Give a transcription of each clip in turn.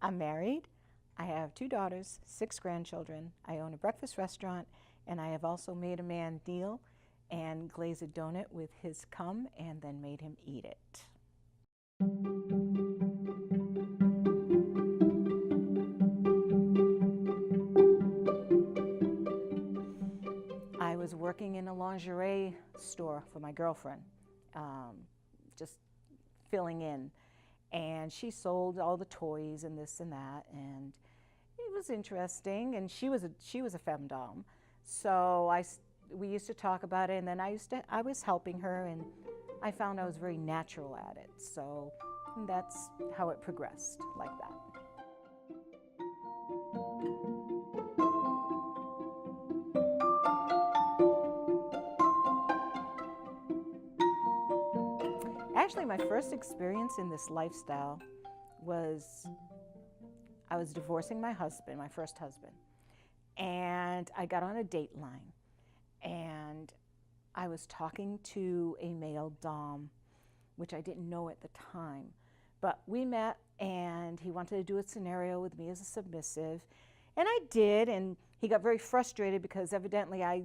I'm married. I have 2 daughters, 6 grandchildren. I own a breakfast restaurant, and I have also made a man kneel and glaze a donut with his cum and then made him eat it. I was working in a lingerie store for my girlfriend, just filling in. And she sold all the toys and this and that, and it was interesting. And she was a femdom, so we used to talk about it. And then I was helping her, and I found I was very natural at it. So that's how it progressed, like that. Actually, my first experience in this lifestyle was I was divorcing my husband, my first husband, and I got on a date line, and I was talking to a male dom, which I didn't know at the time, but we met, and he wanted to do a scenario with me as a submissive, and I did, and he got very frustrated because evidently I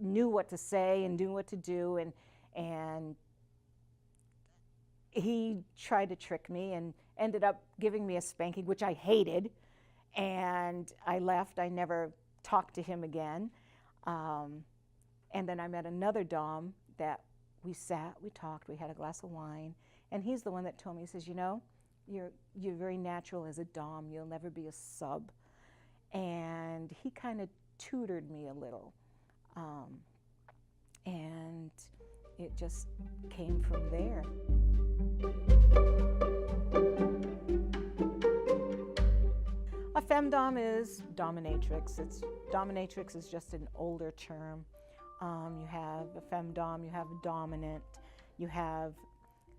knew what to say and knew what to do, and he tried to trick me and ended up giving me a spanking, which I hated, and I left. I never talked to him again. And then I met another dom that we sat, we talked, we had a glass of wine, and he's the one that told me, he says, you know, you're very natural as a dom, you'll never be a sub. And he kind of tutored me a little. And it just came from there. A femdom is dominatrix. Dominatrix is just an older term. You have a femdom, you have a dominant, you have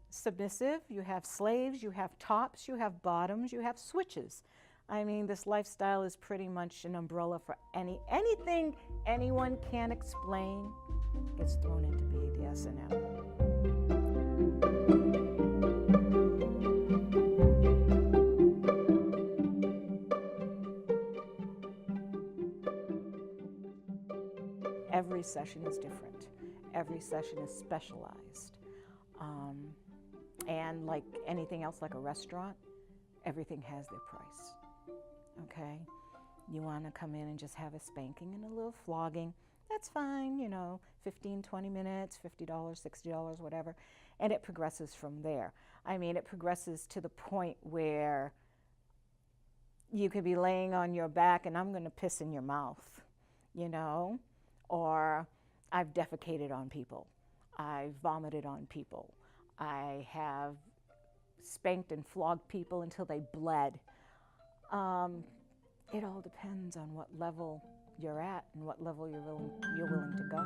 submissive, you have slaves, you have tops, you have bottoms, you have switches. I mean, this lifestyle is pretty much an umbrella for anything anyone can explain gets thrown into BDSM. Every session is different. Every session is specialized. And like anything else, like a restaurant, everything has their price, okay? You want to come in and just have a spanking and a little flogging, that's fine, you know, 15, 20 minutes, $50, $60, whatever, and it progresses from there. I mean, it progresses to the point where you could be laying on your back and I'm going to piss in your mouth, you know? Or I've defecated on people. I've vomited on people. I have spanked and flogged people until they bled. It all depends on what level you're at and what level you're willing to go.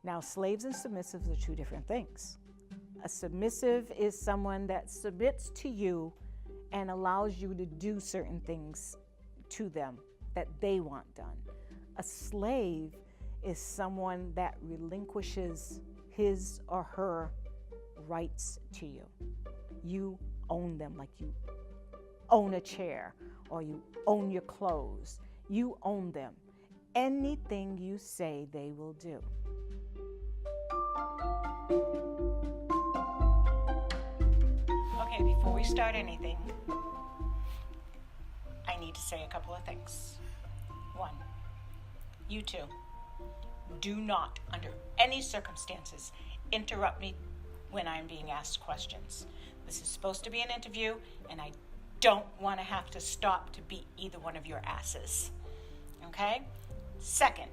Now, slaves and submissives are 2 different things. A submissive is someone that submits to you and allows you to do certain things to them that they want done. A slave is someone that relinquishes his or her rights to you. You own them like you own a chair or you own your clothes. You own them. Anything you say, they will do. Okay, before we start anything, I need to say a couple of things. 1, you 2, do not, under any circumstances, interrupt me when I'm being asked questions. This is supposed to be an interview, and I don't want to have to stop to beat either one of your asses. Okay? 2nd,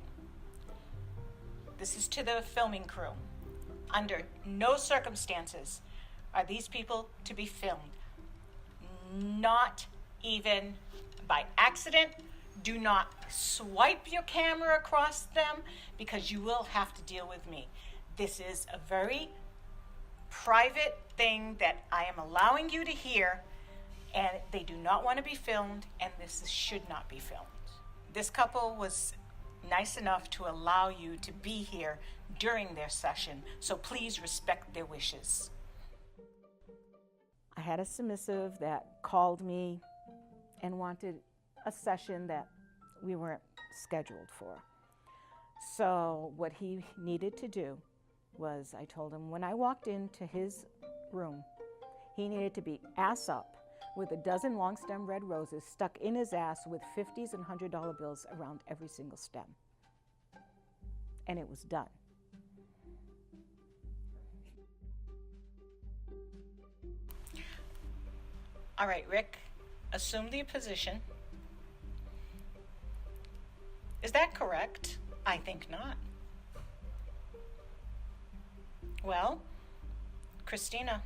this is to the filming crew. Under no circumstances are these people to be filmed. Not even by accident. Do not swipe your camera across them because you will have to deal with me. This is a very private thing that I am allowing you to hear, And they do not want to be filmed, and this should not be filmed. This couple was nice enough to allow you to be here during their session, so please respect their wishes. I had a submissive that called me and wanted a session that we weren't scheduled for. So what he needed to do was, I told him when I walked into his room, he needed to be ass up with a dozen long stem red roses stuck in his ass with 50s and $100 bills around every single stem. And it was done. All right, Rick, assume the position. Is that correct? I think not. Well, Christina,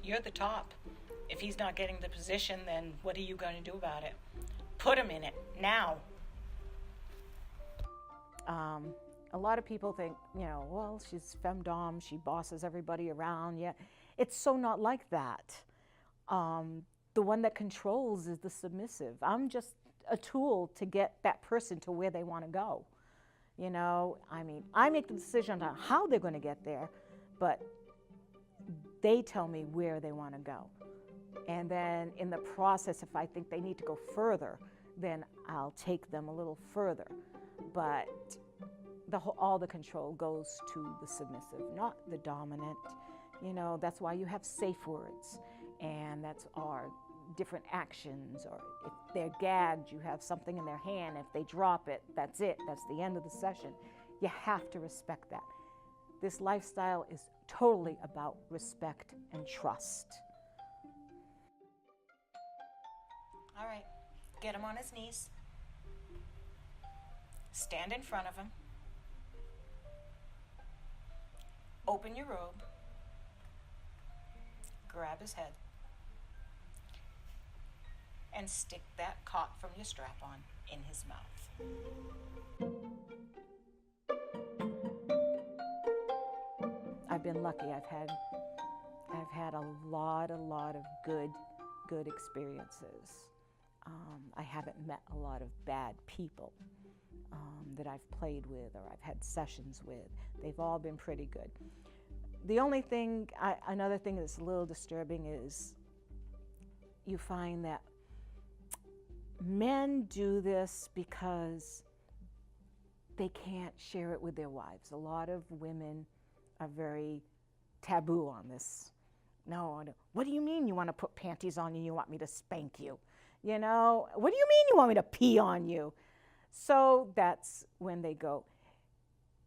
you're the top. If he's not getting the position, then what are you going to do about it? Put him in it now. A lot of people think, well, she's femdom, she bosses everybody around. Yeah, it's so not like that. The one that controls is the submissive. I'm just a tool to get that person to where they want to go. I make the decision on how they're going to get there, but they tell me where they want to go. And then in the process, if I think they need to go further, then I'll take them a little further. But all the control goes to the submissive, not the dominant. That's why you have safe words, and that's our different actions. Or if they're gagged, you have something in their hand. If they drop it, that's it. That's the end of the session. You have to respect that. This lifestyle is totally about respect and trust. All right, get him on his knees. Stand in front of him. Open your robe. Grab his head. And stick that cot from your strap-on in his mouth. I've been lucky. I've had a lot of good experiences. I haven't met a lot of bad people that I've played with or I've had sessions with. They've all been pretty good. The only thing, another thing that's a little disturbing is you find that men do this because they can't share it with their wives. A lot of women are very taboo on this. No, what do you mean you want to put panties on you? You want me to spank you? What do you mean you want me to pee on you? So that's when they go.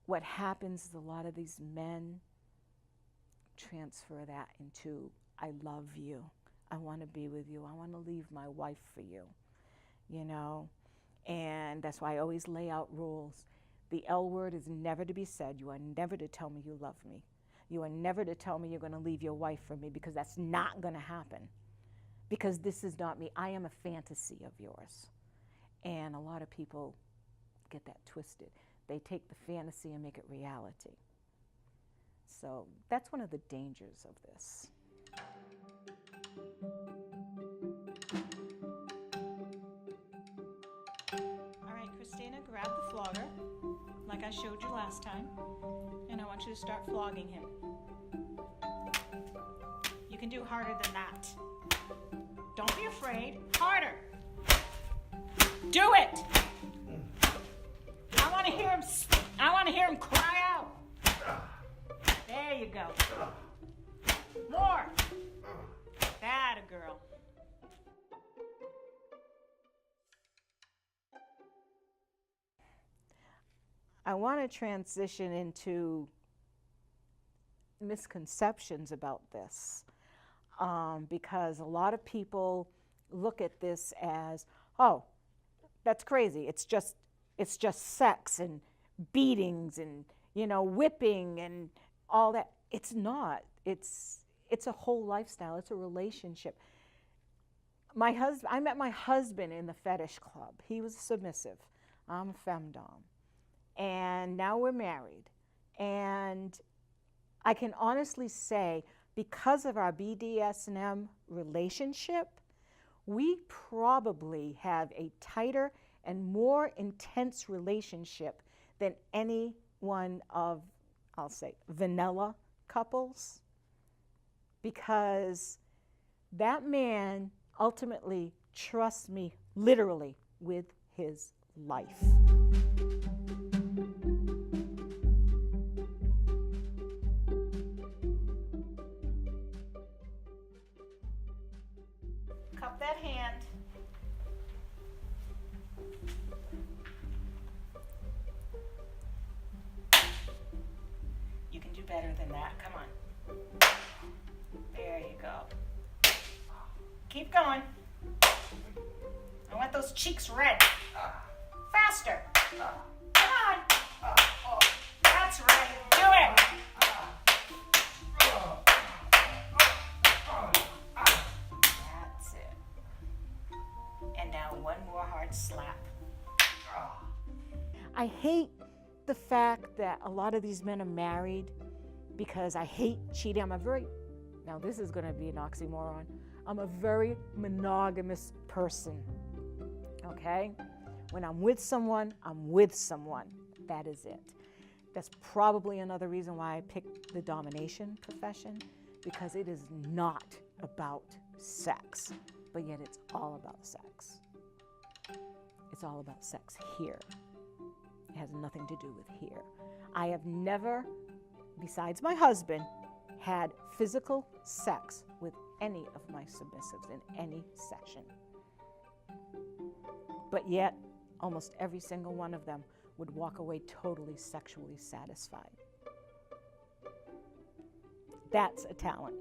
What happens is a lot of these men transfer that into, I love you. I want to be with you. I want to leave my wife for you. And that's why I always lay out rules. The L word is never to be said. You are never to tell me you love me. You are never to tell me you're going to leave your wife for me, because that's not going to happen. Because this is not me. I am a fantasy of yours. And a lot of people get that twisted. They take the fantasy and make it reality. So that's one of the dangers of this. All right, Christina, grab the flogger, like I showed you last time, and I want you to start flogging him. You can do harder than that. Don't be afraid. Harder. Do it. I want to hear him cry out. There you go. More. That a girl. I want to transition into misconceptions about this, because a lot of people look at this as, oh, that's crazy. It's just sex and beatings and whipping and all that. It's not. It's a whole lifestyle. It's a relationship. I met my husband in the fetish club. He was submissive. I'm a femdom. And now we're married. And I can honestly say, because of our BDSM relationship, we probably have a tighter and more intense relationship than any one of, I'll say, vanilla couples, because that man ultimately trusts me literally with his life. Cup that hand. You can do better than that. Come on. There you go. Keep going. I want those cheeks red. Faster. Come on. That's right. Do it. That's it. And now one more hard slap. I hate the fact that a lot of these men are married because I hate cheating. Now this is going to be an oxymoron. I'm a very monogamous person, okay? When I'm with someone, I'm with someone. That is it. That's probably another reason why I picked the domination profession, because it is not about sex, but yet it's all about sex. It's all about sex here. It has nothing to do with here. I have never, besides my husband, had physical sex with any of my submissives in any session. But yet, almost every single one of them would walk away totally sexually satisfied. That's a talent.